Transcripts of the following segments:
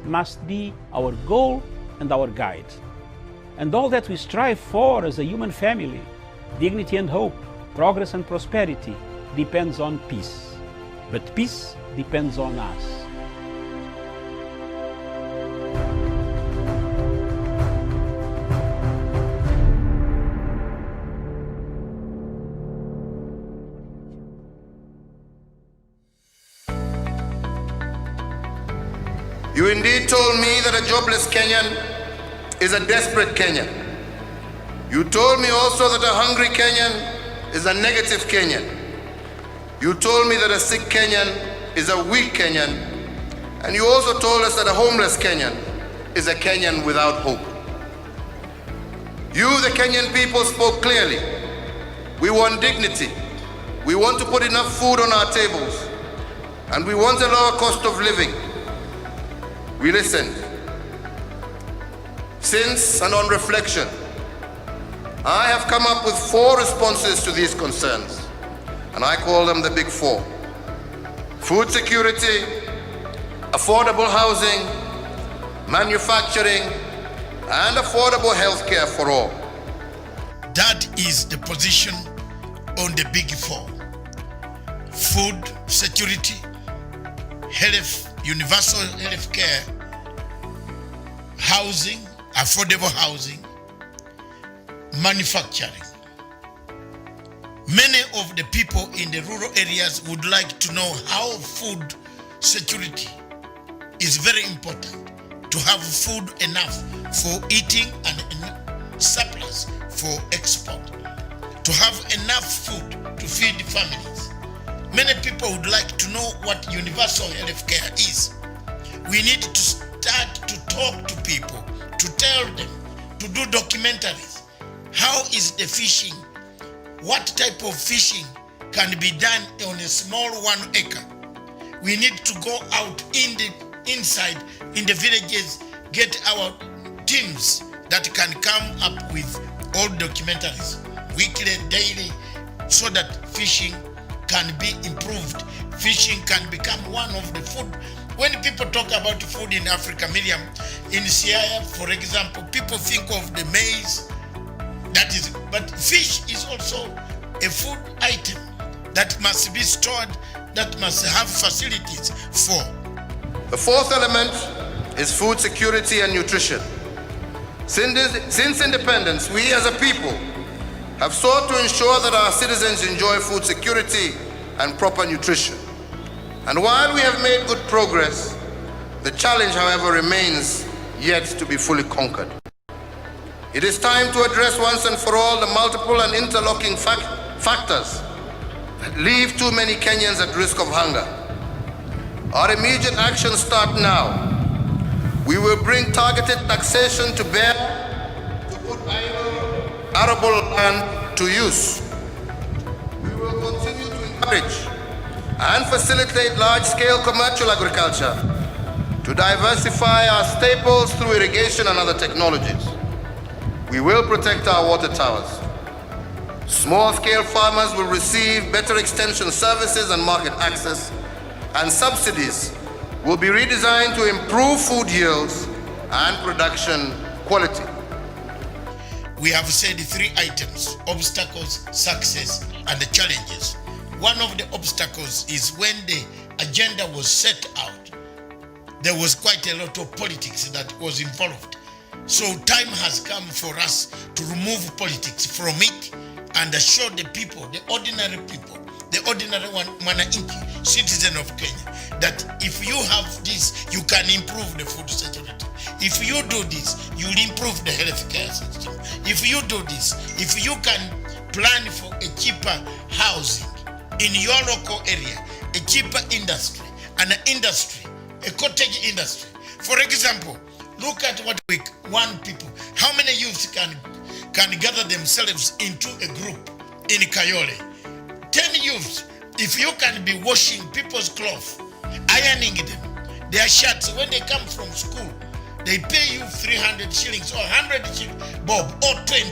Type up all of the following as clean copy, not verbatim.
must be our goal and our guide. And all that we strive for as a human family, dignity and hope, progress and prosperity, depends on peace. But peace depends on us. You indeed told me that a jobless Kenyan is a desperate Kenyan. You told me also that a hungry Kenyan is a negative Kenyan. You told me that a sick Kenyan is a weak Kenyan. And you also told us that a homeless Kenyan is a Kenyan without hope. You, the Kenyan people, spoke clearly. We want dignity. We want to put enough food on our tables. And we want a lower cost of living. We listened. Since, and on reflection, I have come up with 4 responses to these concerns, and I call them the big 4. Food security, affordable housing, manufacturing, and affordable health care for all. That is the position on the big 4. Food security, health, universal health care, housing, affordable housing, manufacturing. Many of the people in the rural areas would like to know how food security is very important, to have food enough for eating and surplus for export, to have enough food to feed families. Many people would like to know what universal health care is. We need to start to talk to people, to tell them, to do documentaries. How is the fishing? What type of fishing can be done on a small 1 acre? We need to go out inside in the villages, get our teams that can come up with all documentaries, weekly, daily, so that fishing can be improved. Fishing can become one of the food. When people talk about food in Africa, Miriam, in Siaya, for example, people think of the maize, but fish is also a food item that must be stored, that must have facilities for. The 4th element is food security and nutrition. Since independence, we as a people have sought to ensure that our citizens enjoy food security and proper nutrition. And while we have made good progress, the challenge, however, remains yet to be fully conquered. It is time to address once and for all the multiple and interlocking factors that leave too many Kenyans at risk of hunger. Our immediate actions start now. We will bring targeted taxation to bear to put arable land to use. We will continue to encourage and facilitate large-scale commercial agriculture to diversify our staples through irrigation and other technologies. We will protect our water towers. Small-scale farmers will receive better extension services and market access, and subsidies will be redesigned to improve food yields and production quality. We have said 3 items: obstacles, success, and the challenges. One of the obstacles is when the agenda was set out, there was quite a lot of politics that was involved. So time has come for us to remove politics from it and assure the people, the ordinary people, the ordinary mwananchi, citizen of Kenya, that if you have this, you can improve the food security. If you do this, you'll improve the healthcare system. If you do this, if you can plan for a cheaper housing in your local area, a cheaper industry, an industry, a cottage industry. For example, look at what we want people. How many youths can gather themselves into a group in Kayole? 10 youths. If you can be washing people's clothes, ironing them, their shirts, when they come from school, they pay you 300 shillings or 100 shillings, Bob, or 20.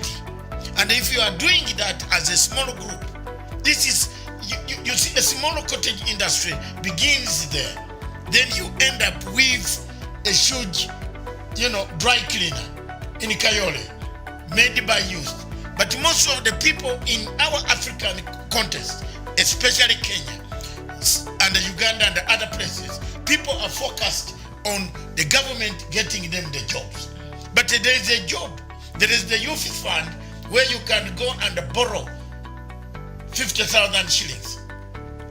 And if you are doing that as a small group, this is, you see, a small cottage industry begins there. Then you end up with a huge, dry cleaner in Kayole, made by youth. But most of the people in our African context, especially Kenya and Uganda and other places, people are focused on the government getting them the jobs. But there is a job. There is the youth fund where you can go and borrow 50,000 shillings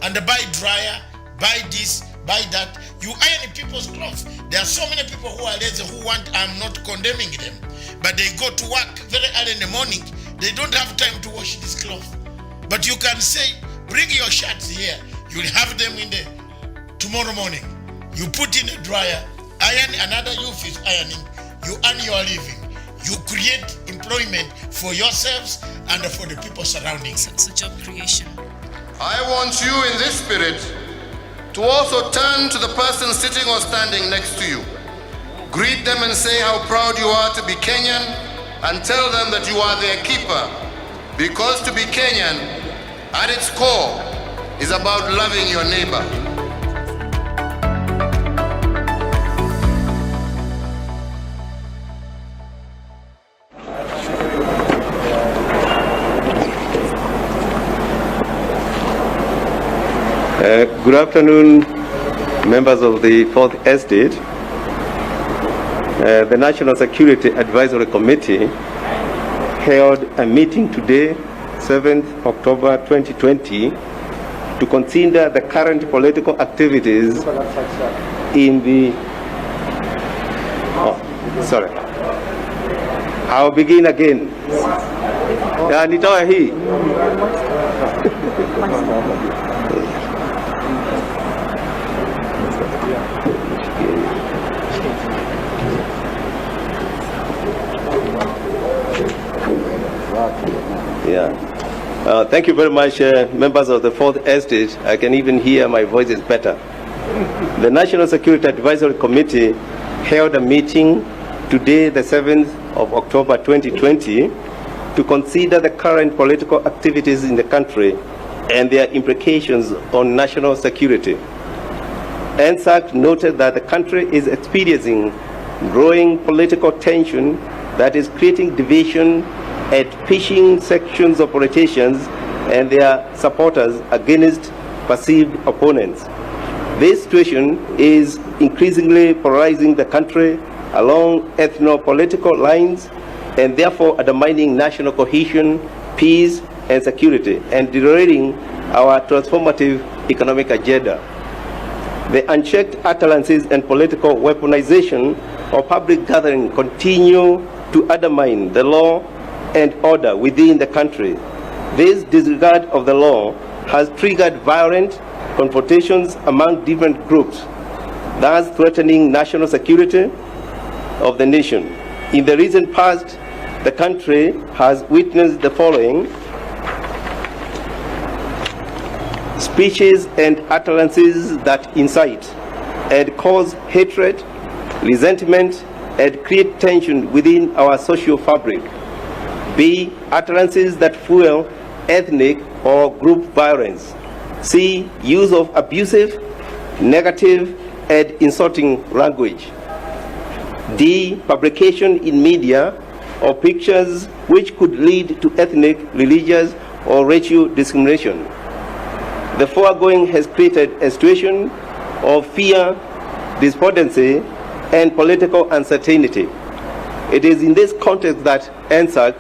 and buy dryer, buy this, buy that. You iron people's clothes. There are so many people who are lazy who want, I'm not condemning them, but they go to work very early in the morning. They don't have time to wash this cloth. But you can say, bring your shirts here. You'll have them in the tomorrow morning. You put in a dryer, iron, another youth is ironing. You earn your living. You create employment for yourselves and for the people surrounding you. So job creation. I want you in this spirit to also turn to the person sitting or standing next to you. Greet them and say how proud you are to be Kenyan, and tell them that you are their keeper. Because to be Kenyan, at its core, is about loving your neighbor. Good afternoon, members of the 4th Estate. The National Security Advisory Committee held a meeting today, 7th October 2020, to consider the current political activities in the... I'll begin again. Nitoa hii. Thank you very much, members of the 4th Estate. I can even hear my voice is better. The National Security Advisory Committee held a meeting today, the 7th of October 2020, to consider the current political activities in the country and their implications on national security. NSAC noted that the country is experiencing growing political tension that is creating division at pushing sections of politicians and their supporters against perceived opponents. This situation is increasingly polarizing the country along ethno-political lines and therefore undermining national cohesion, peace, and security, and derailing our transformative economic agenda. The unchecked utterances and political weaponization of public gathering continue to undermine the law and order within the country. This disregard of the law has triggered violent confrontations among different groups, thus threatening national security of the nation. In the recent past, the country has witnessed the following: speeches and utterances that incite and cause hatred, resentment, and create tension within our social fabric. B. Utterances that fuel ethnic or group violence. C. Use of abusive, negative, and insulting language. D. Publication in media of pictures which could lead to ethnic, religious, or racial discrimination. The foregoing has created a situation of fear, despondency, and political uncertainty. It is in this context that NSAC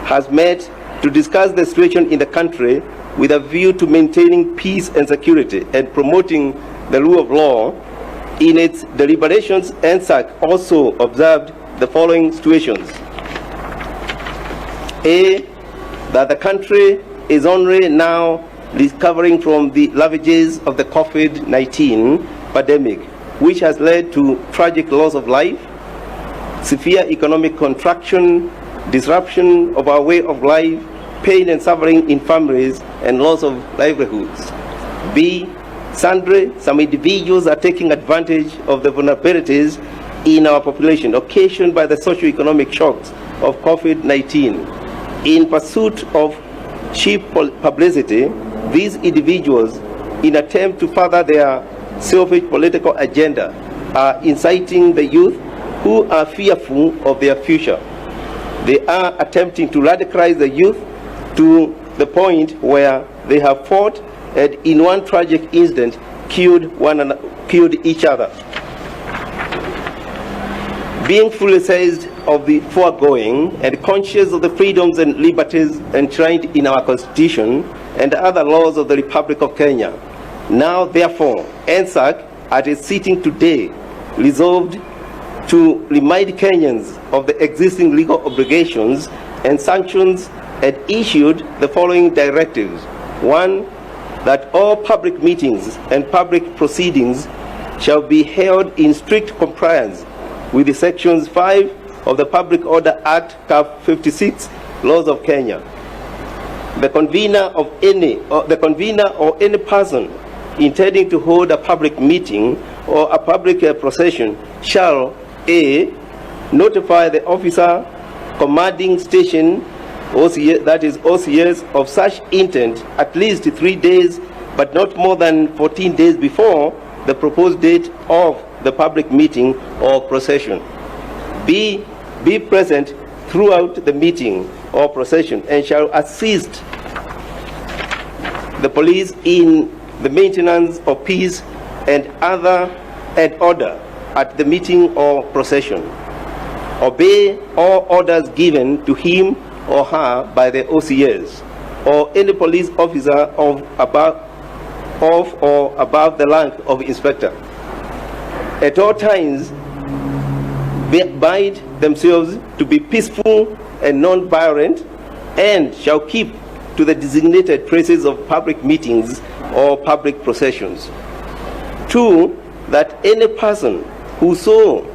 has met to discuss the situation in the country with a view to maintaining peace and security and promoting the rule of law. In its deliberations, NSAC also observed the following situations: A. That the country is only now recovering from the ravages of the COVID-19 pandemic, which has led to tragic loss of life, severe economic contraction, disruption of our way of life, pain and suffering in families, and loss of livelihoods. B. Some individuals are taking advantage of the vulnerabilities in our population occasioned by the socio-economic shocks of COVID-19. In pursuit of cheap publicity, these individuals, in attempt to further their selfish political agenda, are inciting the youth who are fearful of their future. They are attempting to radicalize the youth to the point where they have fought and in one tragic incident killed each other. Being fully seized of the foregoing and conscious of the freedoms and liberties enshrined in our Constitution and other laws of the Republic of Kenya, now therefore NSAC at its sitting today resolved to remind Kenyans of the existing legal obligations and sanctions and issued the following directives. 1, that all public meetings and public proceedings shall be held in strict compliance with the sections 5 of the Public Order Act, Cap 56, laws of Kenya. The convener or any person intending to hold a public meeting or a public procession shall A, notify the officer commanding station, that is OCS, of such intent at least 3 days, but not more than 14 days before the proposed date of the public meeting or procession. B, be present throughout the meeting or procession and shall assist the police in the maintenance of peace and order at the meeting or procession. Obey all orders given to him or her by the OCS or any police officer of or above the rank of inspector. At all times, bind themselves to be peaceful and non-violent, and shall keep to the designated places of public meetings or public processions. 2, that any person who so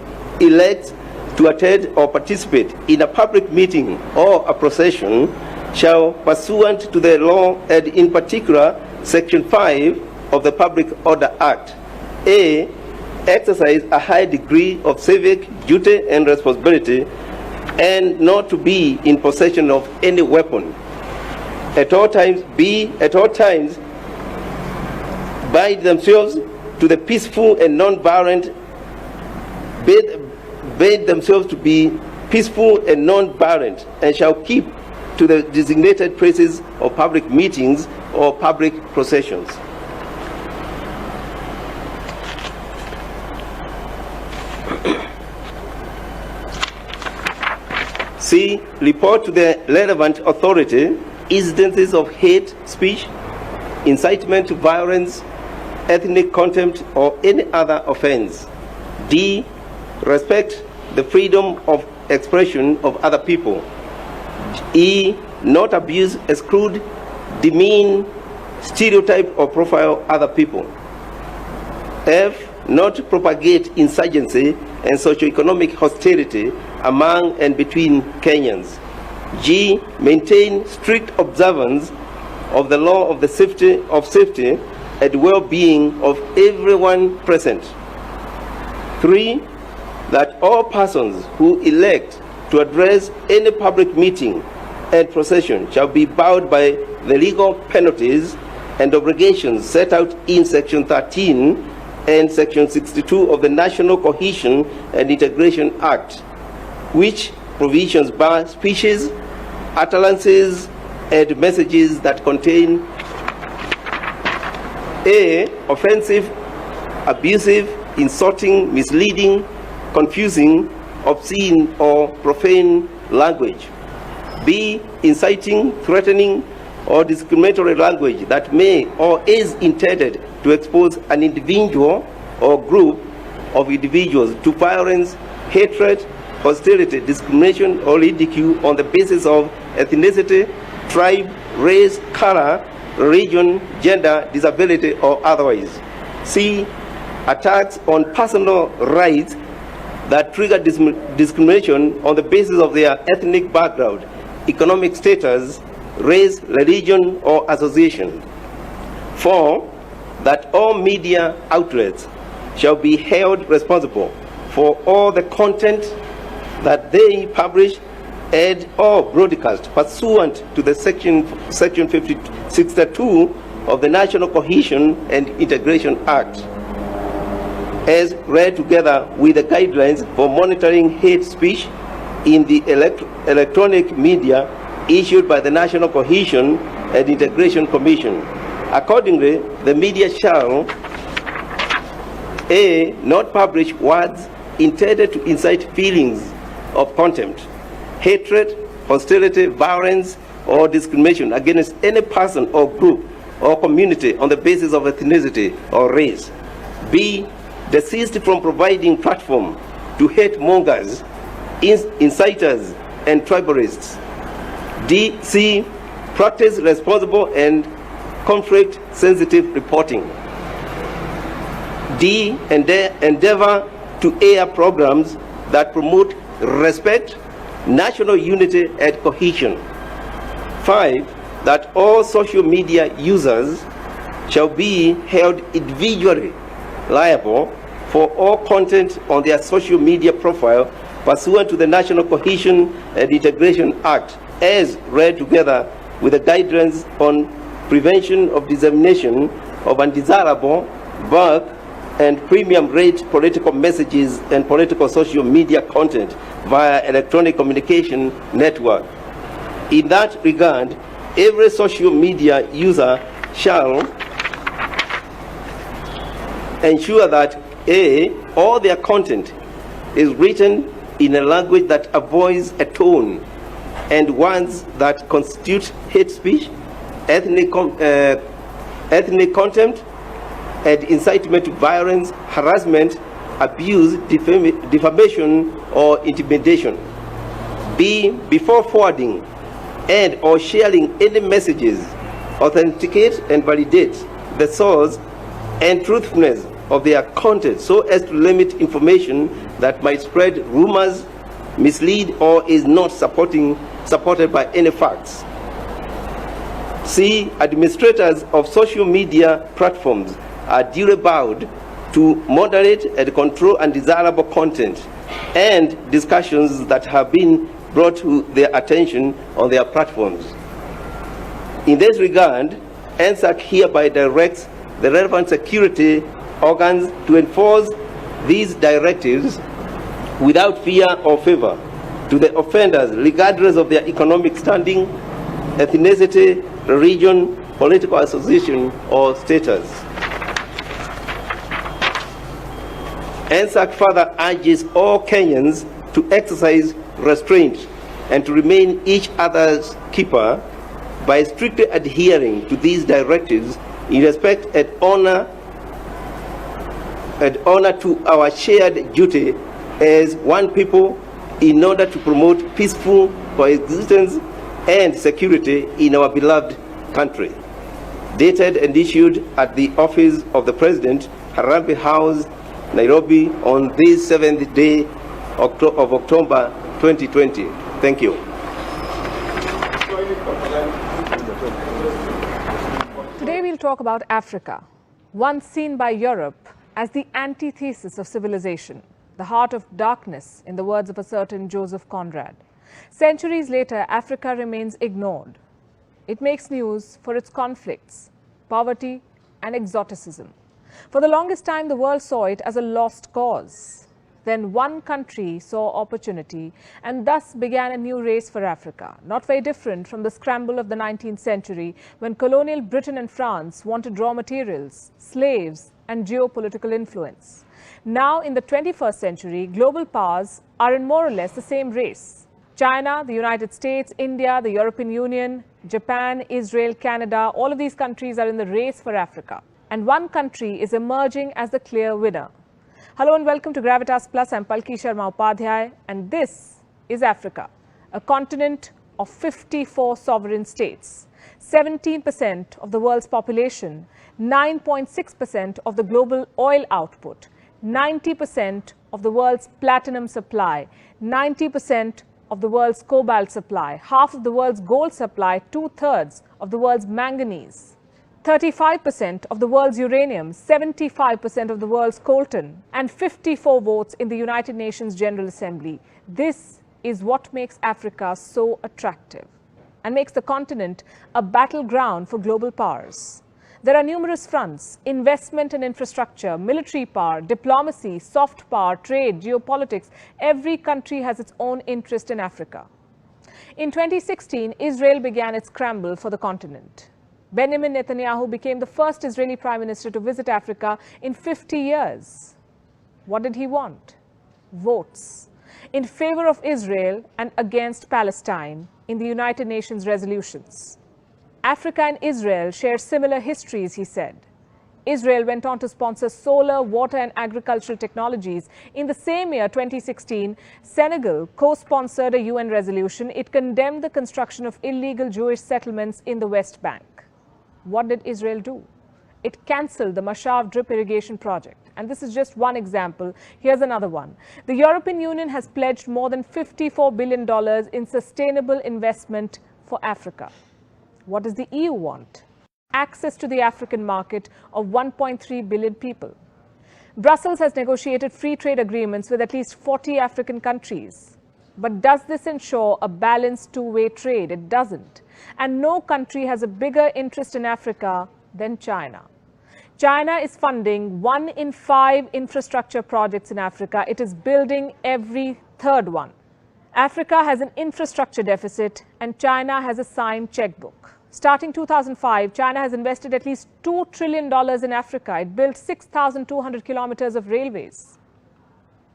elects to attend or participate in a public meeting or a procession shall, pursuant to the law and in particular Section 5 of the Public Order Act, A, exercise a high degree of civic duty and responsibility and not to be in possession of any weapon. At all times, B, at all times, bind themselves to the peaceful and non-violent, bid themselves to be peaceful and non-violent, and shall keep to the designated places of public meetings or public processions. C, report to the relevant authority incidences of hate speech, incitement to violence, ethnic contempt, or any other offense. D, respect the freedom of expression of other people. E, not abuse, exclude, demean, stereotype, or profile other people. F, not propagate insurgency and socioeconomic hostility among and between Kenyans. G, maintain strict observance of the law of the safety and well-being of everyone present. 3, that all persons who elect to address any public meeting and procession shall be bound by the legal penalties and obligations set out in Section 13 and Section 62 of the National Cohesion and Integration Act, which provisions bar speeches, utterances, and messages that contain A, offensive, abusive, insulting, misleading, confusing, obscene, or profane language. B, inciting, threatening, or discriminatory language that may or is intended to expose an individual or group of individuals to violence, hatred, hostility, discrimination, or ridicule on the basis of ethnicity, tribe, race, color, religion, gender, disability, or otherwise. C, attacks on personal rights that trigger discrimination on the basis of their ethnic background, economic status, race, religion, or association. 4, that all media outlets shall be held responsible for all the content that they publish and or broadcast pursuant to the Section 62 of the National Cohesion and Integration Act. as read together with the guidelines for monitoring hate speech in the electronic media issued by the National Cohesion and Integration Commission. Accordingly, the media shall A. Not publish words intended to incite feelings of contempt, hatred, hostility, violence, or discrimination against any person or group or community on the basis of ethnicity or race. B. Desist from providing platform to hate mongers, inciters, and tribalists. C. Practice responsible and conflict-sensitive reporting. D. Endeavor to air programs that promote respect, national unity, and cohesion. 5. That all social media users shall be held individually liable for all content on their social media profile pursuant to the National Cohesion and Integration Act as read together with the guidelines on prevention of dissemination of undesirable, bulk, and premium rate political messages and political social media content via electronic communication network. In that regard, every social media user shall ensure that A. All their content is written in a language that avoids a tone and words that constitute hate speech, ethnic contempt, and incitement to violence, harassment, abuse, defamation, or intimidation. B. Before forwarding and or sharing any messages, authenticate and validate the source and truthfulness of their content so as to limit information that might spread rumors, mislead, or is not supported by any facts. C. Administrators of social media platforms are duly bound to moderate and control undesirable content and discussions that have been brought to their attention on their platforms. In this regard, NSAC hereby directs the relevant security organs to enforce these directives without fear or favor to the offenders, regardless of their economic standing, ethnicity, religion, political association, or status. NSAC further urges all Kenyans to exercise restraint and to remain each other's keeper by strictly adhering to these directives in respect and honor to our shared duty as one people in order to promote peaceful coexistence and security in our beloved country. Dated and issued at the office of the President, Harambee House, Nairobi, on this 7th day of October 2020. Thank you. Today we'll talk about Africa, once seen by Europe as the antithesis of civilization, the heart of darkness, in the words of a certain Joseph Conrad. Centuries later, Africa remains ignored. It makes news for its conflicts, poverty, and exoticism. For the longest time, the world saw it as a lost cause. Then one country saw opportunity and thus began a new race for Africa, not very different from the scramble of the 19th century when colonial Britain and France wanted raw materials, slaves, and geopolitical influence. Now, in the 21st century, global powers are in more or less the same race. China, the United States, India, the European Union, Japan, Israel, Canada, all of these countries are in the race for Africa. And one country is emerging as the clear winner. Hello and welcome to Gravitas Plus. I'm Palki Sharma Upadhyay, and this is Africa, a continent of 54 sovereign states, 17% of the world's population, 9.6% of the global oil output, 90% of the world's platinum supply, 90% of the world's cobalt supply, half of the world's gold supply, 2/3 of the world's manganese, 35% of the world's uranium, 75% of the world's coltan, and 54 votes in the United Nations General Assembly. This is what makes Africa so attractive and makes the continent a battleground for global powers. There are numerous fronts: investment and infrastructure, military power, diplomacy, soft power, trade, geopolitics. Every country has its own interest in Africa. In 2016, Israel began its scramble for the continent. Benjamin Netanyahu became the first Israeli Prime Minister to visit Africa in 50 years. What did he want? Votes in favor of Israel and against Palestine in the United Nations resolutions. Africa and Israel share similar histories, he said. Israel went on to sponsor solar, water and agricultural technologies. In the same year, 2016, Senegal co-sponsored a UN resolution. It condemned the construction of illegal Jewish settlements in the West Bank. What did Israel do? It cancelled the Mashav drip irrigation project. And this is just one example. Here's another one. The European Union has pledged more than $54 billion in sustainable investment for Africa. What does the EU want? Access to the African market of 1.3 billion people. Brussels has negotiated free trade agreements with at least 40 African countries. But does this ensure a balanced two-way trade? It doesn't. And no country has a bigger interest in Africa than China. China is funding 1 in 5 infrastructure projects in Africa. It is building every third one. Africa has an infrastructure deficit and China has a signed checkbook. Starting 2005, China has invested at least $2 trillion in Africa. It built 6,200 kilometers of railways,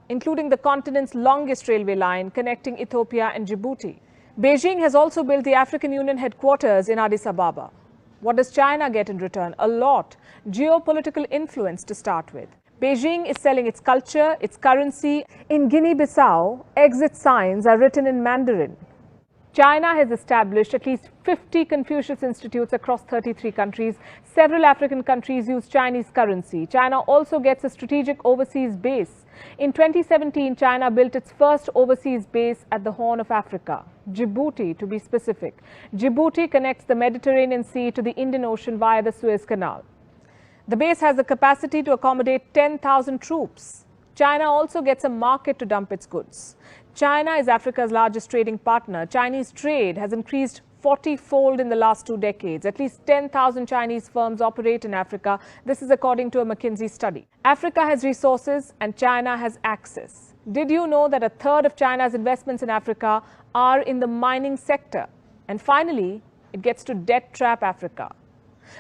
including the continent's longest railway line connecting Ethiopia and Djibouti. Beijing has also built the African Union headquarters in Addis Ababa. What does China get in return? A lot. Geopolitical influence to start with. Beijing is selling its culture, its currency. In Guinea-Bissau, exit signs are written in Mandarin. China has established at least 50 Confucius Institutes across 33 countries. Several African countries use Chinese currency. China also gets a strategic overseas base. In 2017, China built its first overseas base at the Horn of Africa, Djibouti to be specific. Djibouti connects the Mediterranean Sea to the Indian Ocean via the Suez Canal. The base has the capacity to accommodate 10,000 troops. China also gets a market to dump its goods. China is Africa's largest trading partner. Chinese trade has increased 40-fold in the last 2 decades. At least 10,000 Chinese firms operate in Africa. This is according to a McKinsey study. Africa has resources and China has access. Did you know that a third of China's investments in Africa are in the mining sector? And finally, it gets to debt trap Africa.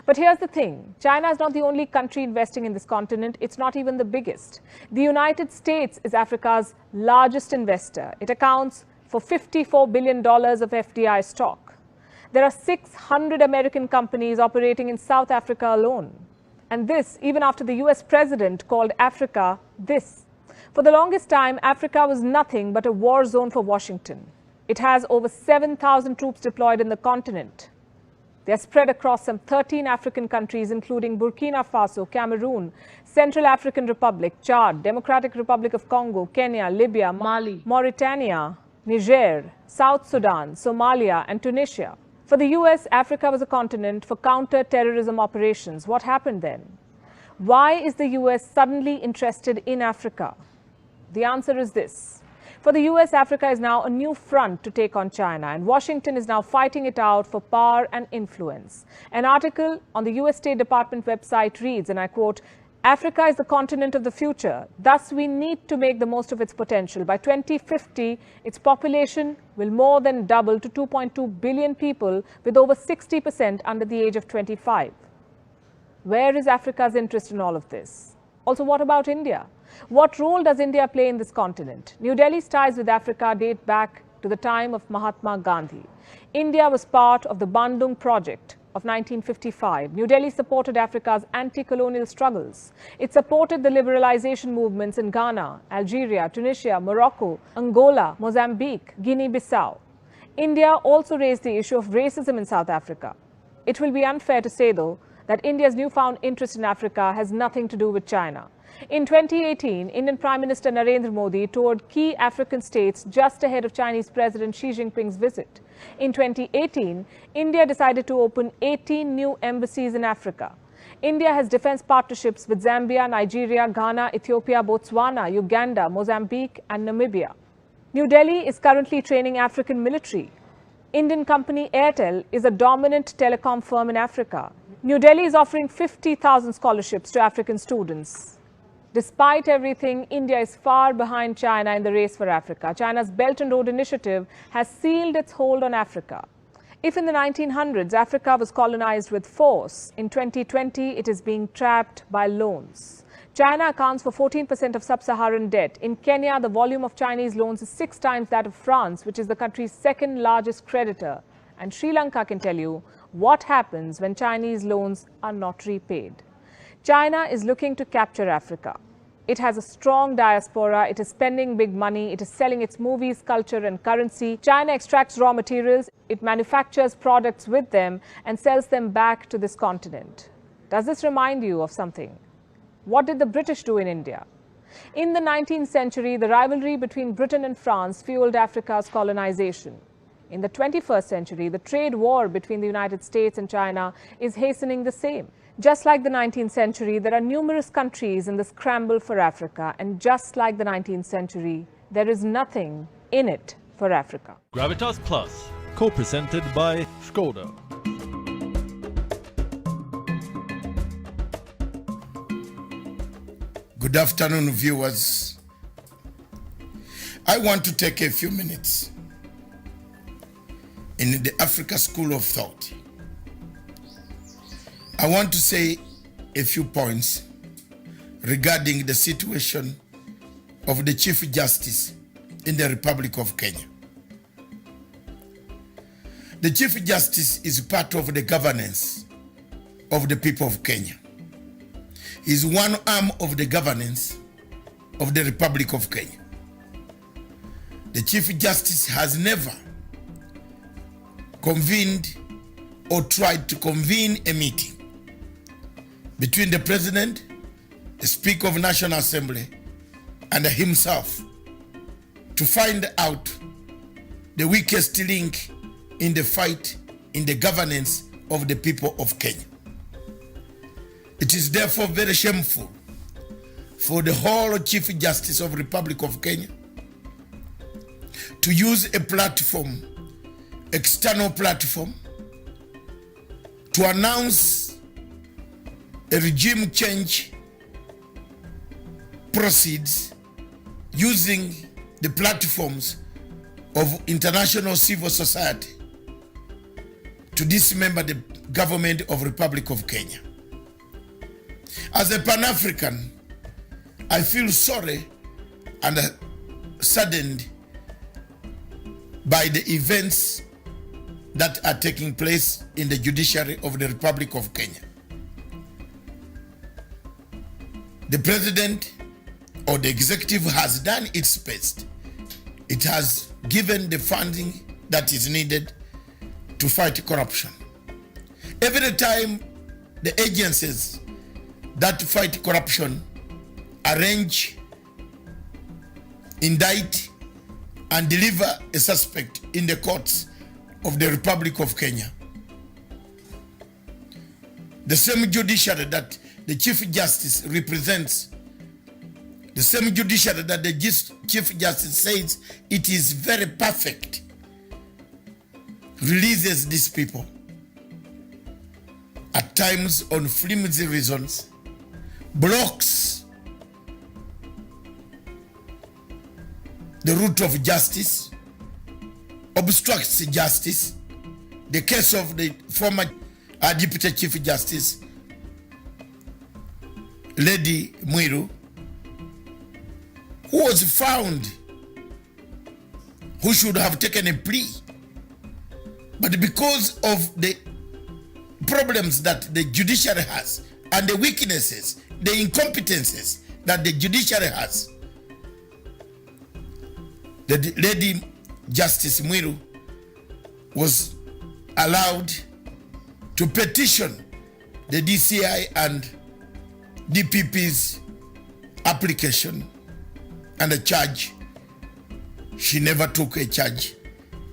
But here's the thing, China is not the only country investing in this continent. It's not even the biggest. The United States is Africa's largest investor. It accounts for $54 billion of FDI stock. There are 600 American companies operating in South Africa alone. And this, even after the US president called Africa this. For the longest time, Africa was nothing but a war zone for Washington. It has over 7,000 troops deployed in the continent. They are spread across some 13 African countries, including Burkina Faso, Cameroon, Central African Republic, Chad, Democratic Republic of Congo, Kenya, Libya, Mali, Mauritania, Niger, South Sudan, Somalia, and Tunisia. For the US, Africa was a continent for counter-terrorism operations. What happened then? Why is the US suddenly interested in Africa? The answer is this. For the US, Africa is now a new front to take on China, and Washington is now fighting it out for power and influence. An article on the US State Department website reads, and I quote, "Africa is the continent of the future. Thus, we need to make the most of its potential. By 2050, its population will more than double to 2.2 billion people, with over 60% under the age of 25. Where is Africa's interest in all of this? Also, what about India? What role does India play in this continent? New Delhi's ties with Africa date back to the time of Mahatma Gandhi. India was part of the Bandung Project of 1955. New Delhi supported Africa's anti-colonial struggles. It supported the liberalization movements in Ghana, Algeria, Tunisia, Morocco, Angola, Mozambique, Guinea-Bissau. India also raised the issue of racism in South Africa. It will be unfair to say, though, that India's newfound interest in Africa has nothing to do with China. In 2018, Indian Prime Minister Narendra Modi toured key African states just ahead of Chinese President Xi Jinping's visit. In 2018, India decided to open 18 new embassies in Africa. India has defense partnerships with Zambia, Nigeria, Ghana, Ethiopia, Botswana, Uganda, Mozambique, and Namibia. New Delhi is currently training African military. Indian company Airtel is a dominant telecom firm in Africa. New Delhi is offering 50,000 scholarships to African students. Despite everything, India is far behind China in the race for Africa. China's Belt and Road Initiative has sealed its hold on Africa. If in the 1900s Africa was colonized with force, in 2020 it is being trapped by loans. China accounts for 14% of sub-Saharan debt. In Kenya, the volume of Chinese loans is 6 times that of France, which is the country's second largest creditor. And Sri Lanka can tell you what happens when Chinese loans are not repaid. China is looking to capture Africa. It has a strong diaspora, it is spending big money, it is selling its movies, culture and currency. China extracts raw materials, it manufactures products with them and sells them back to this continent. Does this remind you of something? What did the British do in India? In the 19th century, the rivalry between Britain and France fueled Africa's colonization. In the 21st century, the trade war between the United States and China is hastening the same. Just like the 19th century, there are numerous countries in the scramble for Africa. And just like the 19th century, there is nothing in it for Africa. Gravitas Plus, co-presented by Skoda. Good afternoon, viewers. I want to take a few minutes in the Africa School of Thought. I want to say a few points regarding the situation of the Chief Justice in the Republic of Kenya. The Chief Justice is part of the governance of the people of Kenya. He is one arm of the governance of the Republic of Kenya. The Chief Justice has never convened or tried to convene a meeting between the President, the Speaker of National Assembly, and himself to find out the weakest link in the fight in the governance of the people of Kenya. It is therefore very shameful for the whole Chief Justice of the Republic of Kenya to use a platform, external platform, to announce a regime change proceeds using the platforms of international civil society to dismember the government of Republic of Kenya. As a Pan-African, I feel sorry and saddened by the events that are taking place in the judiciary of the Republic of Kenya. The President or the executive has done its best. It has given the funding that is needed to fight corruption. Every time the agencies that fight corruption arrange, indict, and deliver a suspect in the courts of the Republic of Kenya, the same judiciary that the Chief Justice represents, the same judiciary that the Chief Justice says it is very perfect, releases these people at times on flimsy reasons, blocks the route of justice, obstructs justice. The case of the former Deputy Chief Justice, Lady Mwiru, who was found who should have taken a plea, but because of the problems that the judiciary has and the weaknesses, the incompetences that the judiciary has, the Lady Justice Mwiru was allowed to petition the DCI and DPP's application and a charge. She never took a charge,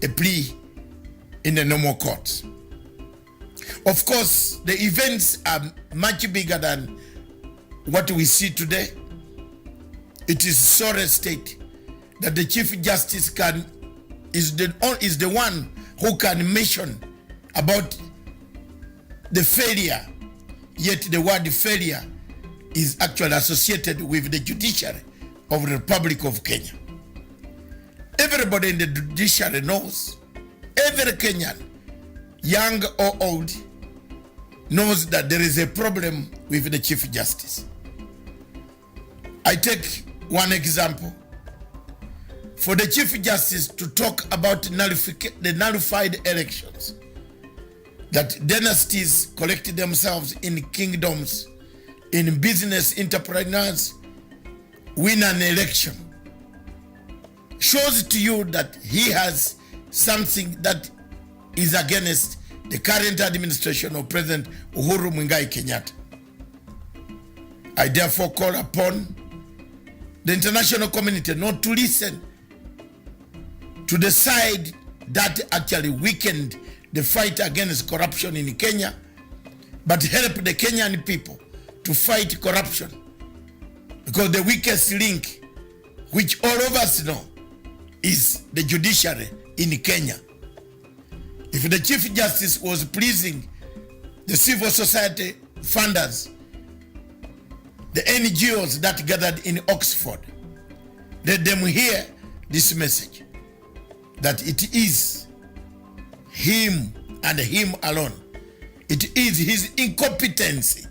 a plea in the normal courts. Of course, the events are much bigger than what we see today. It is sorry state that the Chief Justice is the one who can mention about the failure yet the word failure is actually associated with the judiciary of the Republic of Kenya. Everybody in the judiciary knows, every Kenyan, young or old, knows that there is a problem with the Chief Justice. I take one example. For the Chief Justice to talk about the nullified elections, that dynasties collected themselves in kingdoms, in business entrepreneurs win an election, shows to you that he has something that is against the current administration of President Uhuru Muigai Kenyatta. I therefore call upon the international community not to listen to the side that actually weakened the fight against corruption in Kenya, but help the Kenyan people to fight corruption. Because the weakest link, which all of us know, is the judiciary in Kenya. If the Chief Justice was pleasing the civil society funders, the NGOs that gathered in Oxford, let them hear this message, that it is him and him alone. It is his incompetency,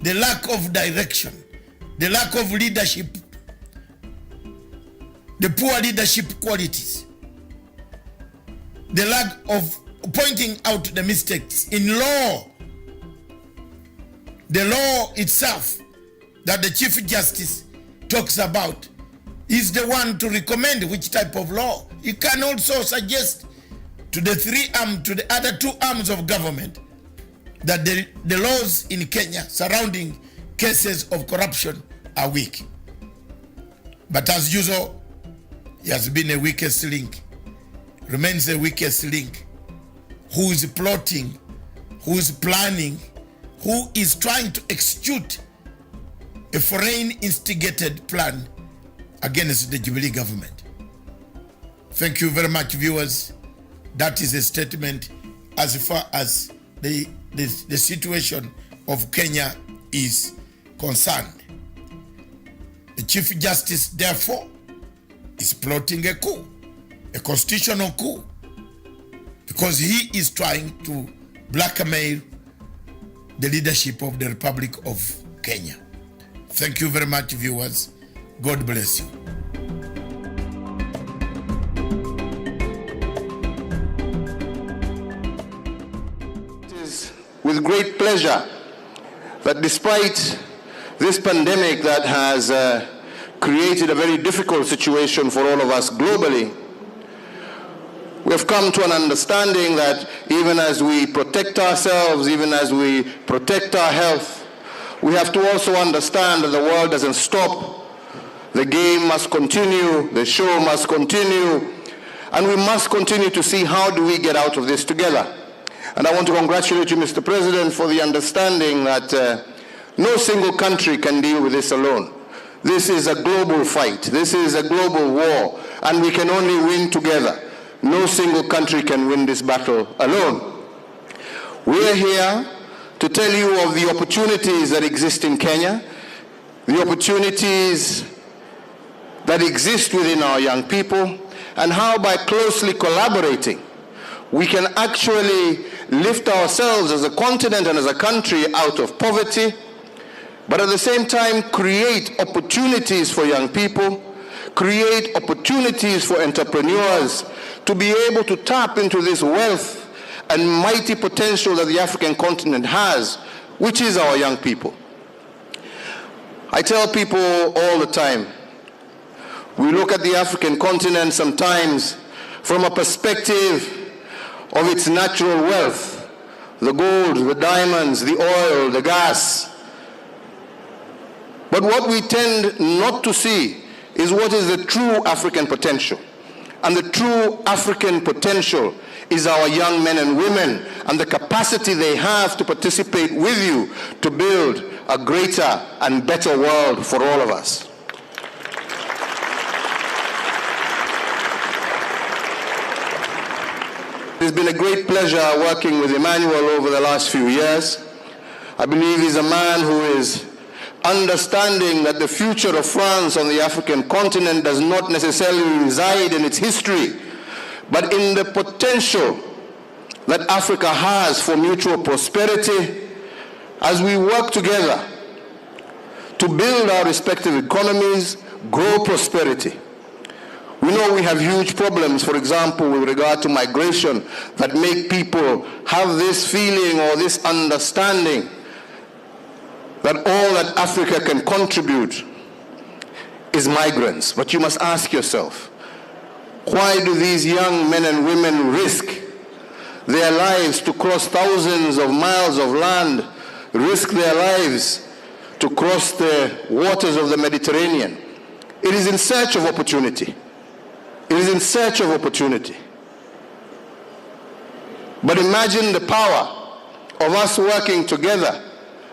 the lack of direction, the lack of leadership, the poor leadership qualities, the lack of pointing out the mistakes in law. The law itself that the Chief Justice talks about is the one to recommend which type of law. He can also suggest to the other two arms of government that the laws in Kenya surrounding cases of corruption are weak. But as usual, he has been a weakest link, remains a weakest link. Who is plotting, who is planning, who is trying to execute a foreign instigated plan against the Jubilee government. Thank you very much, viewers. That is a statement as far as the situation of Kenya is concerned. The Chief Justice, therefore, is plotting a coup, a constitutional coup, because he is trying to blackmail the leadership of the Republic of Kenya. Thank you very much, viewers. God bless you. It is with great pleasure that despite this pandemic that has created a very difficult situation for all of us globally, we have come to an understanding that even as we protect ourselves, even as we protect our health, we have to also understand that the world doesn't stop. The game must continue, the show must continue, and we must continue to see how do we get out of this together. And I want to congratulate you, Mr. President, for the understanding that no single country can deal with this alone. This is a global fight. This is a global war, and we can only win together. No single country can win this battle alone. We are here to tell you of the opportunities that exist in Kenya, the opportunities that exist within our young people, and how by closely collaborating, we can actually lift ourselves as a continent and as a country out of poverty, but at the same time create opportunities for young people, create opportunities for entrepreneurs to be able to tap into this wealth and mighty potential that the African continent has, which is our young people. I tell people all the time, we look at the African continent sometimes from a perspective of its natural wealth, the gold, the diamonds, the oil, the gas. But what we tend not to see is what is the true African potential. And the true African potential is our young men and women and the capacity they have to participate with you to build a greater and better world for all of us. It's been a great pleasure working with Emmanuel over the last few years. I believe he's a man who is understanding that the future of France on the African continent does not necessarily reside in its history, but in the potential that Africa has for mutual prosperity as we work together to build our respective economies, grow prosperity. We know we have huge problems, for example, with regard to migration that make people have this feeling or this understanding that all that Africa can contribute is migrants. But you must ask yourself, why do these young men and women risk their lives to cross thousands of miles of land, risk their lives to cross the waters of the Mediterranean? It is in search of opportunity. It is in search of opportunity. But imagine the power of us working together,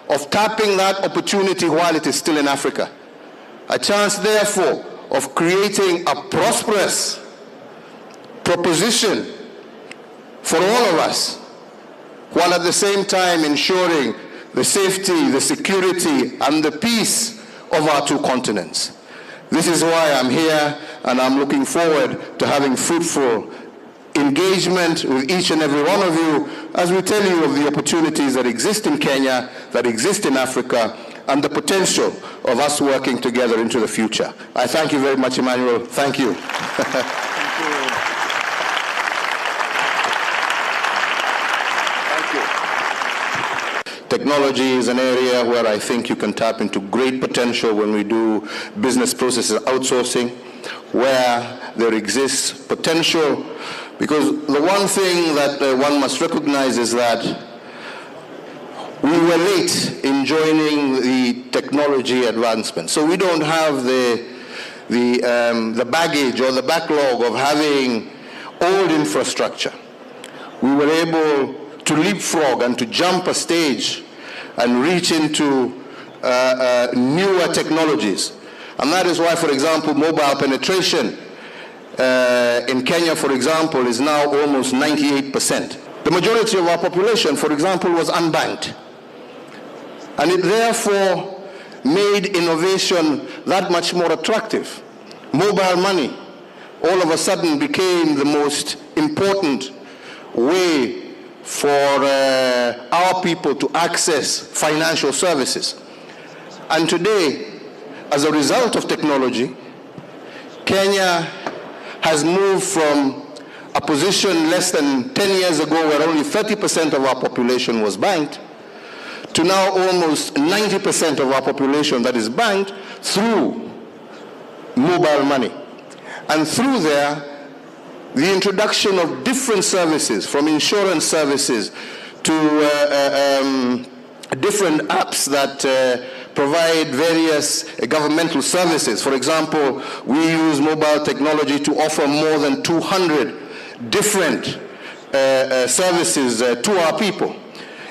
of tapping that opportunity while it is still in Africa. A chance, therefore, of creating a prosperous proposition for all of us, while at the same time ensuring the safety, the security, and the peace of our two continents. This is why I'm here, and I'm looking forward to having fruitful engagement with each and every one of you as we tell you of the opportunities that exist in Kenya, that exist in Africa, and the potential of us working together into the future. I thank you very much, Emmanuel. Thank you. Technology is an area where I think you can tap into great potential when we do business processes outsourcing, where there exists potential, because the one thing that one must recognize is that we were late in joining the technology advancement. So we don't have the baggage or the backlog of having old infrastructure. We were able to leapfrog and to jump a stage and reach into newer technologies. And that is why, for example, mobile penetration in Kenya, for example, is now almost 98%. The majority of our population, for example, was unbanked. And it therefore made innovation that much more attractive. Mobile money all of a sudden became the most important way for our people to access financial services. And today, as a result of technology, Kenya has moved from a position less than 10 years ago where only 30% of our population was banked to now almost 90% of our population that is banked through mobile money. And through there, the introduction of different services, from insurance services to different apps that provide various governmental services. For example, we use mobile technology to offer more than 200 different services to our people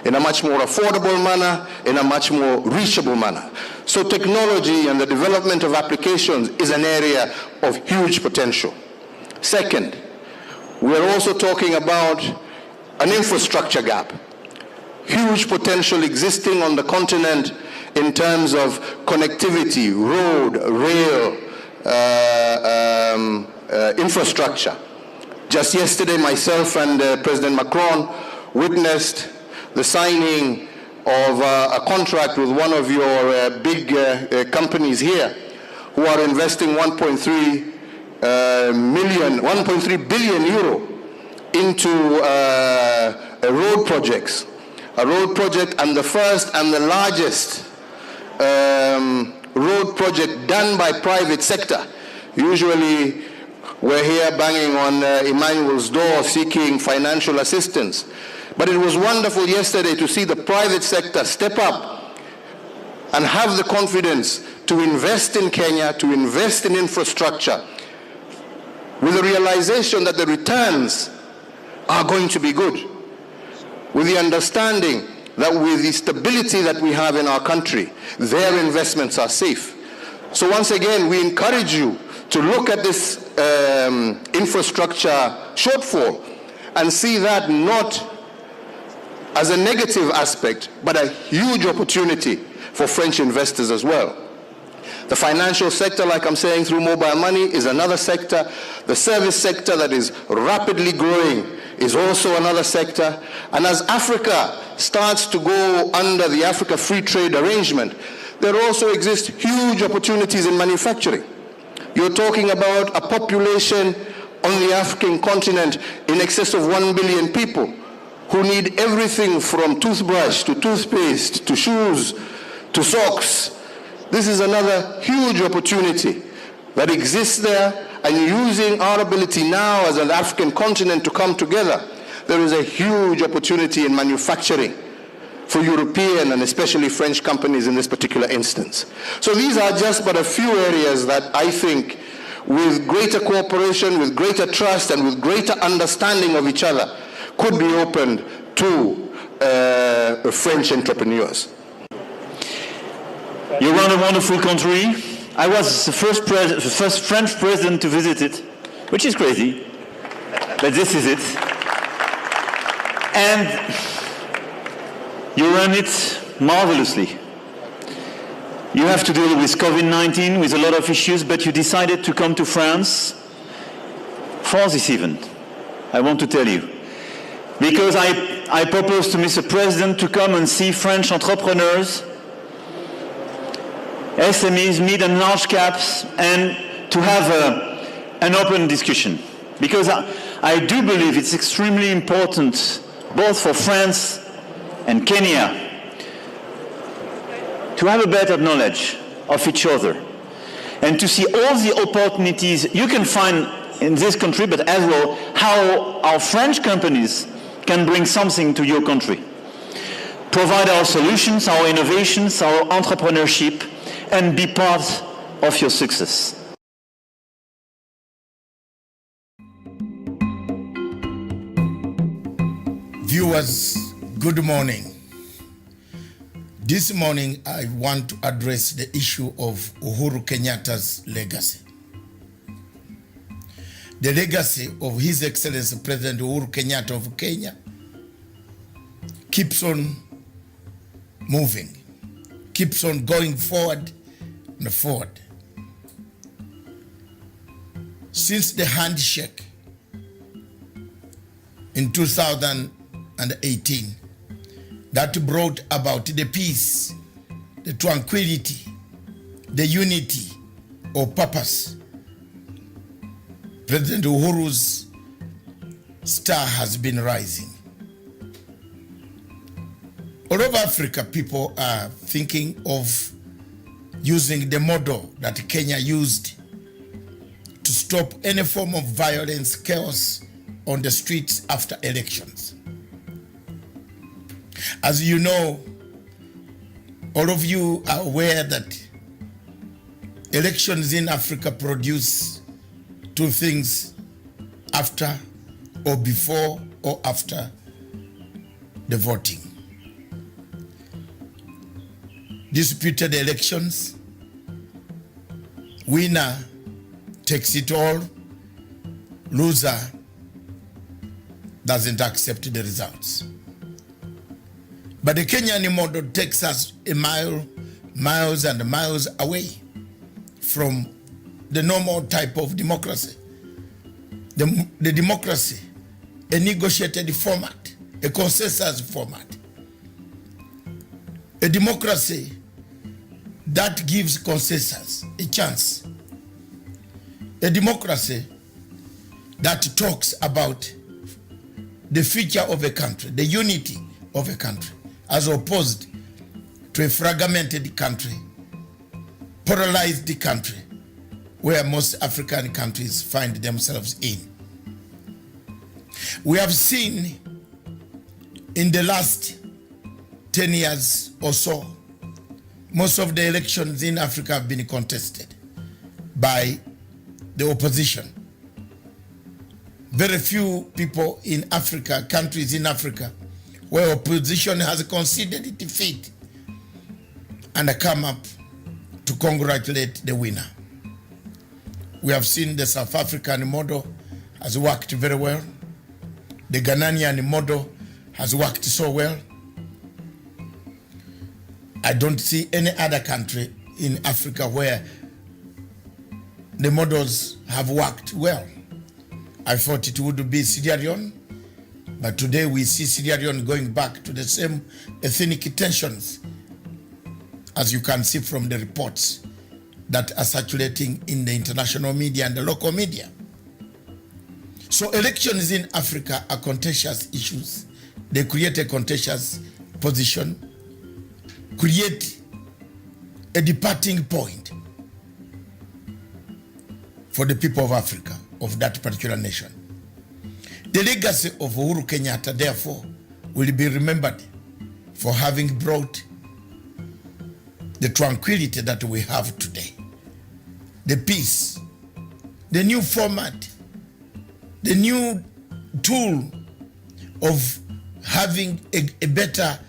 in a much more affordable manner, in a much more reachable manner. So technology and the development of applications is an area of huge potential. Second, we're also talking about an infrastructure gap. Huge potential existing on the continent in terms of connectivity, road, rail, infrastructure. Just yesterday, myself and President Macron witnessed the signing of a contract with one of your big companies here who are investing 1.3 billion euro into road projects. A road project, and the first and the largest road project done by private sector. Usually we're here banging on Emmanuel's door seeking financial assistance. But it was wonderful yesterday to see the private sector step up and have the confidence to invest in Kenya, to invest in infrastructure, with the realization that the returns are going to be good, with the understanding that with the stability that we have in our country, their investments are safe. So once again, we encourage you to look at this infrastructure shortfall and see that not as a negative aspect, but a huge opportunity for French investors as well. The financial sector, like I'm saying, through mobile money is another sector. The service sector that is rapidly growing is also another sector. And as Africa starts to go under the Africa Free Trade Arrangement, there also exist huge opportunities in manufacturing. You're talking about a population on the African continent in excess of 1 billion people who need everything from toothbrush to toothpaste to shoes to socks. This is another huge opportunity that exists there, and using our ability now as an African continent to come together, there is a huge opportunity in manufacturing for European and especially French companies in this particular instance. So these are just but a few areas that I think, with greater cooperation, with greater trust, and with greater understanding of each other, could be opened to French entrepreneurs. You run a wonderful country. I was the first French president to visit it, which is crazy, but this is it. And you run it marvelously. You have to deal with COVID-19, with a lot of issues, but you decided to come to France for this event, I want to tell you. Because I proposed to Mr. President to come and see French entrepreneurs, SMEs, mid and large caps, and to have an open discussion. Because I do believe it's extremely important, both for France and Kenya, to have a better knowledge of each other and to see all the opportunities you can find in this country, but as well how our French companies can bring something to your country. Provide our solutions, our innovations, our entrepreneurship, and be part of your success. Viewers, good morning. This morning, I want to address the issue of Uhuru Kenyatta's legacy. The legacy of His Excellency President Uhuru Kenyatta of Kenya keeps on moving, keeps on going forward and forward. Since the handshake in 2018, that brought about the peace, the tranquility, the unity of purpose, President Uhuru's star has been rising. All over Africa, people are thinking of using the model that Kenya used to stop any form of violence, chaos on the streets after elections. As you know, all of you are aware that elections in Africa produce two things: after or before or after the voting. Disputed elections, winner takes it all, loser doesn't accept the results. But the Kenyan model takes us miles and miles away from the normal type of democracy. The democracy, a negotiated format, a consensus format. A democracy that gives consensus a chance. A democracy that talks about the future of a country, the unity of a country, as opposed to a fragmented country, polarized country, where most African countries find themselves in. We have seen in the last 10 years or so, most of the elections in Africa have been contested by the opposition. Very few people in Africa, countries in Africa, where opposition has conceded defeat and come up to congratulate the winner. We have seen the South African model has worked very well. The Ghanaian model has worked so well. I don't see any other country in Africa where the models have worked well. I thought it would be Sierra Leone, but today we see Sierra Leone going back to the same ethnic tensions, as you can see from the reports that are circulating in the international media and the local media. So elections in Africa are contentious issues. They create a contentious position, create a departing point for the people of Africa, of that particular nation. The legacy of Uhuru Kenyatta, therefore, will be remembered for having brought the tranquility that we have today, the peace, the new format, the new tool of having a better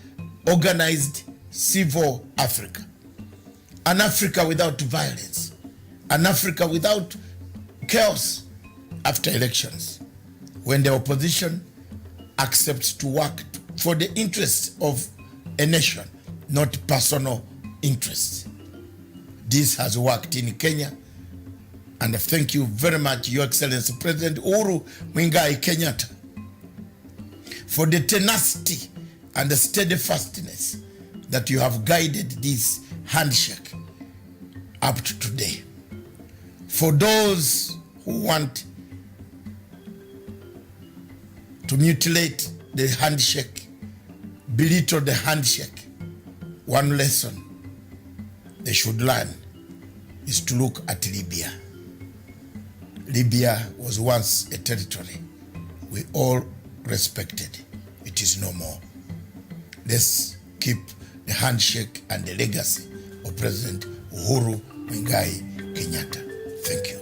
organized civil Africa, an Africa without violence, an Africa without chaos after elections, when the opposition accepts to work for the interests of a nation, not personal interests. This has worked in Kenya, and thank you very much, Your Excellency President Uhuru Muigai Kenyatta, for the tenacity and the steadfastness that you have guided this handshake up to today. For those who want to mutilate the handshake, belittle the handshake, one lesson they should learn is to look at Libya. Libya was once a territory we all respected. It is no more. Let's keep the handshake and the legacy of President Uhuru Muigai Kenyatta. Thank you.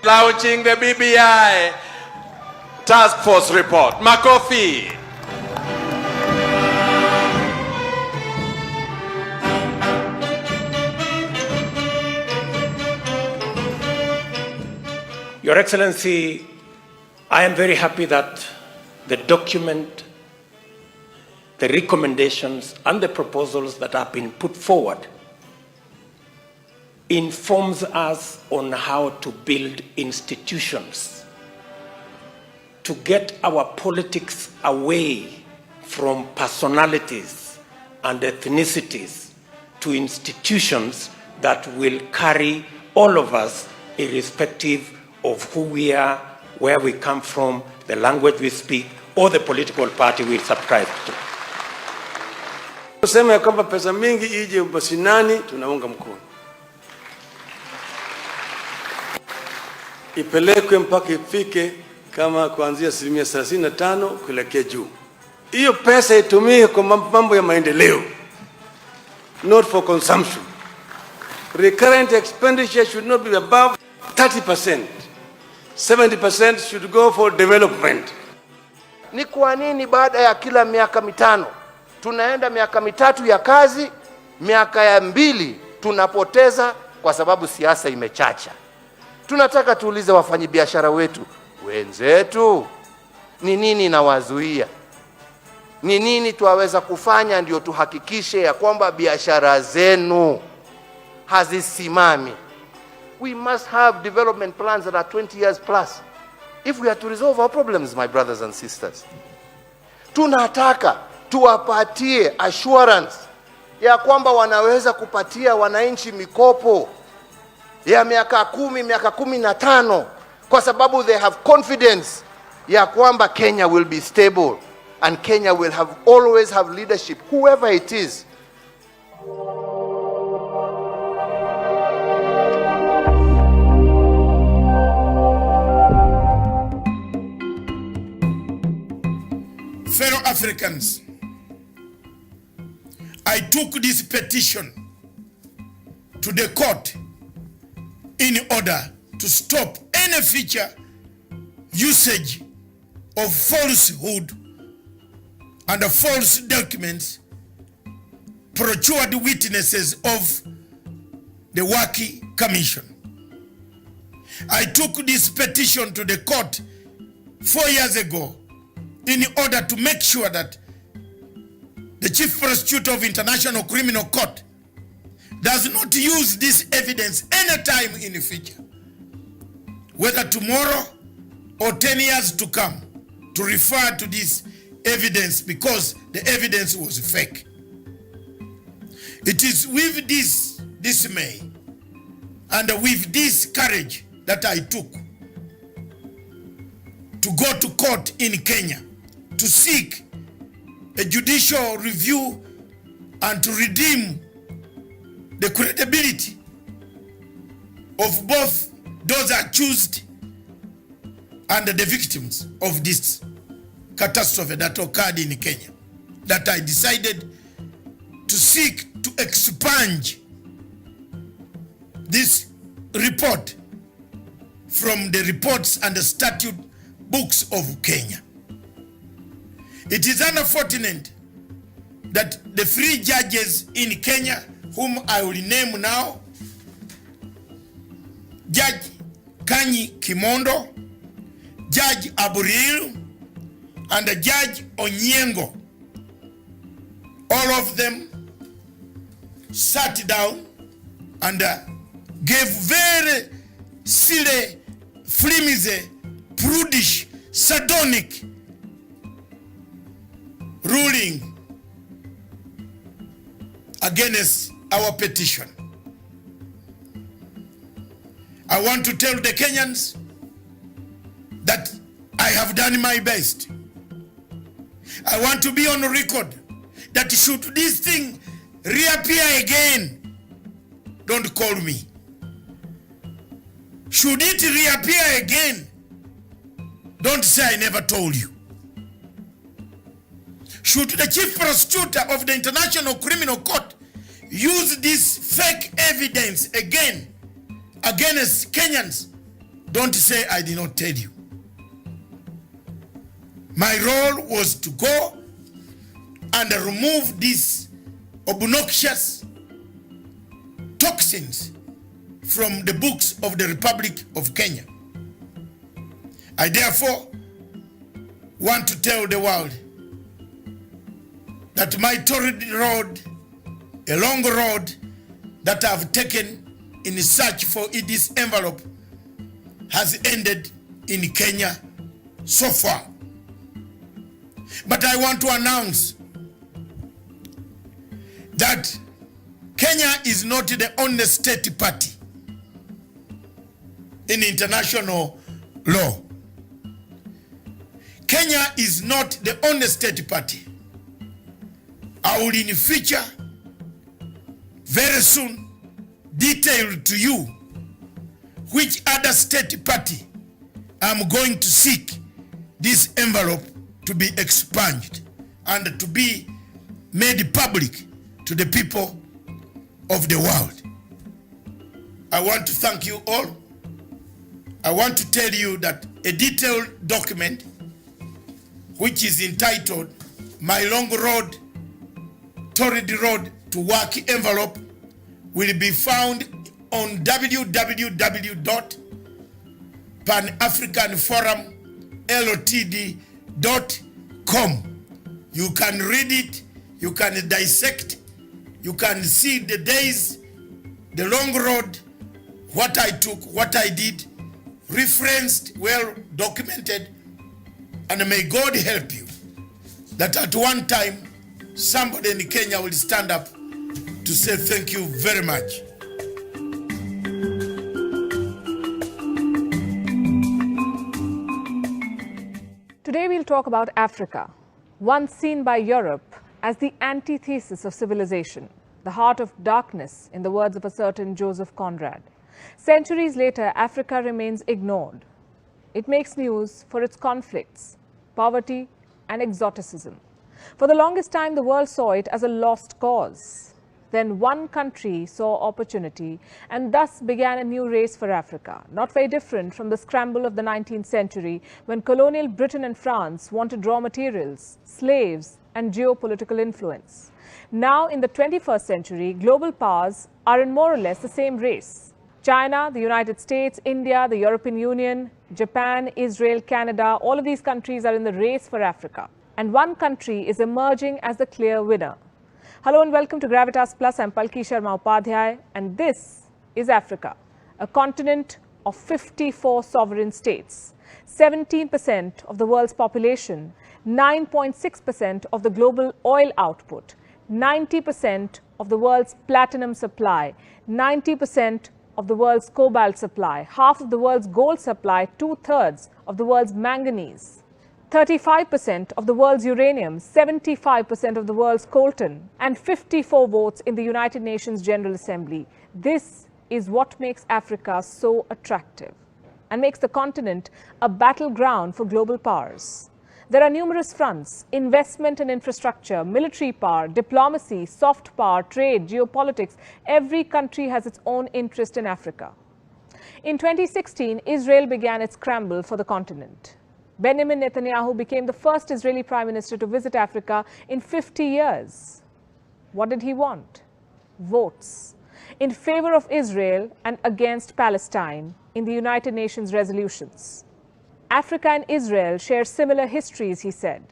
Launching the BBI Task Force report. Makofi. Your Excellency, I am very happy that the document, the recommendations and the proposals that have been put forward informs us on how to build institutions to get our politics away from personalities and ethnicities to institutions that will carry all of us irrespective of who we are, where we come from, the language we speak, or the political party we subscribe to. Kusema ya kwamba pesa mingi ije mashinani, tunaunga mkono. Ipelekwe mpaka ifike kama kuanzia 35% kuelekea juu. Hiyo pesa itumike kwa mambo ya maendeleo, not for consumption. Recurrent expenditure should not be above 30%. 70% should go for development. Ni kwa nini baada ya kila miaka mitano tunaenda miaka mitatu ya kazi, miaka ya 2 tunapoteza kwa sababu siasa imechacha? Tunataka tuulize wafanyabiashara wetu wenzetu, ni nini inawazuia? Ni nini tuwaweza kufanya ndio tuhakikishe ya kwamba biashara zenu hazisimami? We must have development plans that are 20 years plus if we are to resolve our problems, my brothers and sisters. Tunataka tuwapatie assurance ya kwamba wanaweza kupatia wananchi mikopo ya miaka 10, miaka 15, kwa sababu they have confidence ya kwamba Kenya will be stable and Kenya will always have leadership, whoever it is. Fellow Africans, I took this petition to the court in order to stop any future usage of falsehood and false documents, procured witnesses of the Waki Commission. I took this petition to the court 4 years ago in order to make sure that the Chief Prosecutor of International Criminal Court does not use this evidence anytime in the future, whether tomorrow or 10 years to come, to refer to this evidence because the evidence was fake. It is with this dismay and with this courage that I took to go to court in Kenya to seek a judicial review and to redeem the credibility of both those accused and the victims of this catastrophe that occurred in Kenya, that I decided to seek to expunge this report from the reports and the statute books of Kenya. It is unfortunate that the 3 judges in Kenya, whom I will name now, Judge Kanyi Kimondo, Judge Aburil, and Judge Onyengo, all of them sat down and gave very silly, flimsy, prudish, sardonic ruling against our petition. I want to tell the Kenyans that I have done my best. I want to be on record that should this thing reappear again, don't call me. Should it reappear again, don't say I never told you. Should the Chief Prosecutor of the International Criminal Court use this fake evidence again against Kenyans, don't say I did not tell you. My role was to go and remove these obnoxious toxins from the books of the Republic of Kenya. I therefore want to tell the world that my torrid road, a long road that I've taken in search for this envelope, has ended in Kenya so far. But I want to announce that Kenya is not the only state party in international law. Kenya is not the only state party. I will in future, very soon, detail to you which other state party I'm going to seek this envelope to be expunged and to be made public to the people of the world. I want to thank you all. I want to tell you that a detailed document which is entitled My Long Road, Torrid Road to Work Envelope will be found on www.panafricanforumltd.com. You can read it, you can dissect, you can see the days, the long road, what I took, what I did, referenced, well documented, and may God help you that at one time somebody in Kenya will stand up to say thank you very much. Today we'll talk about Africa, once seen by Europe as the antithesis of civilization, the heart of darkness, in the words of a certain Joseph Conrad. Centuries later, Africa remains ignored. It makes news for its conflicts, poverty, and exoticism. For the longest time, the world saw it as a lost cause. Then one country saw opportunity and thus began a new race for Africa, not very different from the scramble of the 19th century when colonial Britain and France wanted raw materials, slaves and geopolitical influence. Now in the 21st century, global powers are in more or less the same race. China, the United States, India, the European Union, Japan, Israel, Canada, all of these countries are in the race for Africa. And one country is emerging as the clear winner. Hello and welcome to Gravitas Plus. I'm Palki Sharma Upadhyay, and this is Africa, a continent of 54 sovereign states, 17% of the world's population, 9.6% of the global oil output, 90% of the world's platinum supply, 90% of the world's cobalt supply, half of the world's gold supply, 2/3 of the world's manganese, 35% of the world's uranium, 75% of the world's coltan, and 54 votes in the United Nations General Assembly. This is what makes Africa so attractive and makes the continent a battleground for global powers. There are numerous fronts: investment and infrastructure, military power, diplomacy, soft power, trade, geopolitics. Every country has its own interest in Africa. In 2016, Israel began its scramble for the continent. Benjamin Netanyahu became the first Israeli Prime Minister to visit Africa in 50 years. What did he want? Votes in favor of Israel and against Palestine in the United Nations resolutions. Africa and Israel share similar histories, he said.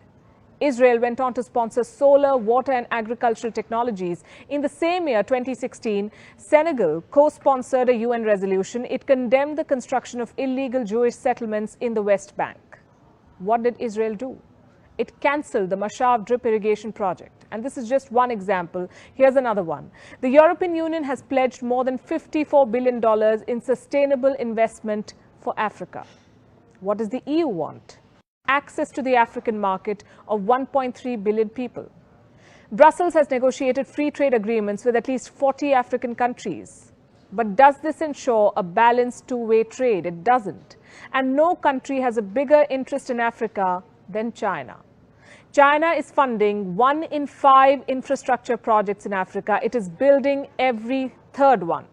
Israel went on to sponsor solar, water and agricultural technologies. In the same year, 2016, Senegal co-sponsored a UN resolution. It condemned the construction of illegal Jewish settlements in the West Bank. What did Israel do? It cancelled the Mashav drip irrigation project. And this is just one example. Here's another one. The European Union has pledged more than $54 billion in sustainable investment for Africa. What does the EU want? Access to the African market of 1.3 billion people. Brussels has negotiated free trade agreements with at least 40 African countries. But does this ensure a balanced two-way trade? It doesn't. And no country has a bigger interest in Africa than China. China is funding 1 in 5 infrastructure projects in Africa. It is building every third one.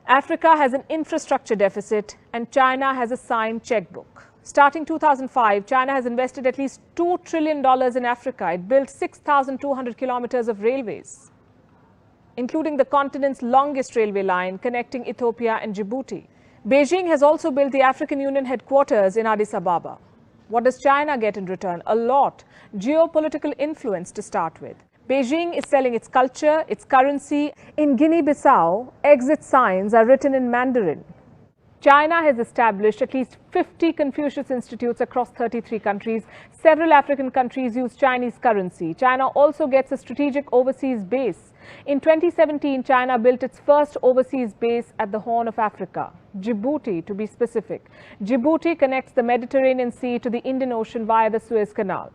Africa has an infrastructure deficit and China has a signed checkbook. Starting 2005, China has invested at least $2 trillion in Africa. It built 6,200 kilometers of railways, including the continent's longest railway line connecting Ethiopia and Djibouti. Beijing has also built the African Union headquarters in Addis Ababa. What does China get in return? A lot. Geopolitical influence to start with. Beijing is selling its culture, its currency. In Guinea-Bissau, exit signs are written in Mandarin. China has established at least 50 Confucius Institutes across 33 countries. Several African countries use Chinese currency. China also gets a strategic overseas base. In 2017, China built its first overseas base at the Horn of Africa, Djibouti to be specific. Djibouti connects the Mediterranean Sea to the Indian Ocean via the Suez Canal.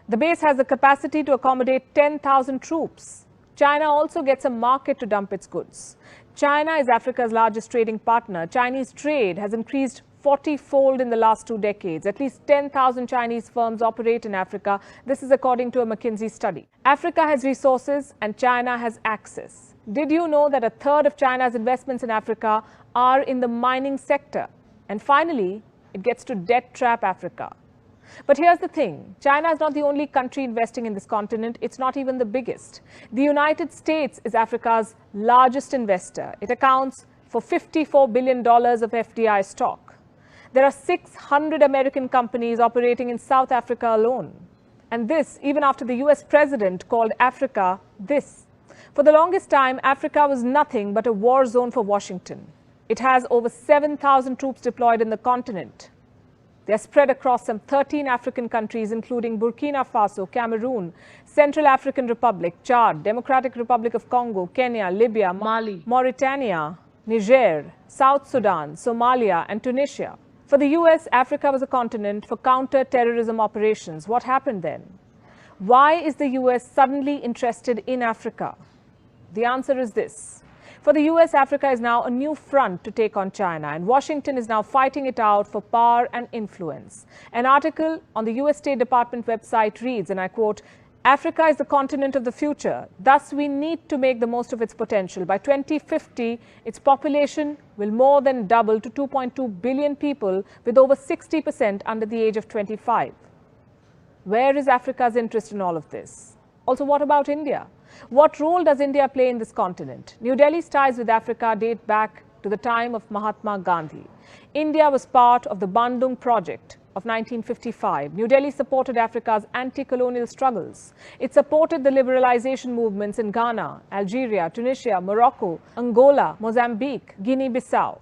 The base has the capacity to accommodate 10,000 troops. China also gets a market to dump its goods. China is Africa's largest trading partner. Chinese trade has increased 40-fold in the last 2 decades. At least 10,000 Chinese firms operate in Africa. This is according to a McKinsey study. Africa has resources and China has access. Did you know that 1/3 of China's investments in Africa are in the mining sector? And finally, it gets to debt trap Africa. But here's the thing, China is not the only country investing in this continent. It's not even the biggest. The United States is Africa's largest investor. It accounts for $54 billion of FDI stock. There are 600 American companies operating in South Africa alone. And this, even after the US president called Africa this. For the longest time, Africa was nothing but a war zone for Washington. It has over 7,000 troops deployed in the continent. They are spread across some 13 African countries, including Burkina Faso, Cameroon, Central African Republic, Chad, Democratic Republic of Congo, Kenya, Libya, Mali, Mauritania, Niger, South Sudan, Somalia, and Tunisia. For the US, Africa was a continent for counter-terrorism operations. What happened then? Why is the US suddenly interested in Africa? The answer is this. For the US, Africa is now a new front to take on China, and Washington is now fighting it out for power and influence. An article on the US State Department website reads, and I quote, Africa is the continent of the future. Thus, we need to make the most of its potential. By 2050, its population will more than double to 2.2 billion people, with over 60% under the age of 25. Where is Africa's interest in all of this? Also, what about India? What role does India play in this continent? New Delhi's ties with Africa date back to the time of Mahatma Gandhi. India was part of the Bandung Project of 1955. New Delhi supported Africa's anti-colonial struggles. It supported the liberalization movements in Ghana, Algeria, Tunisia, Morocco, Angola, Mozambique, Guinea-Bissau.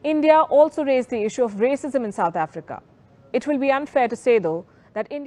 India also raised the issue of racism in South Africa. It will be unfair to say, though, that India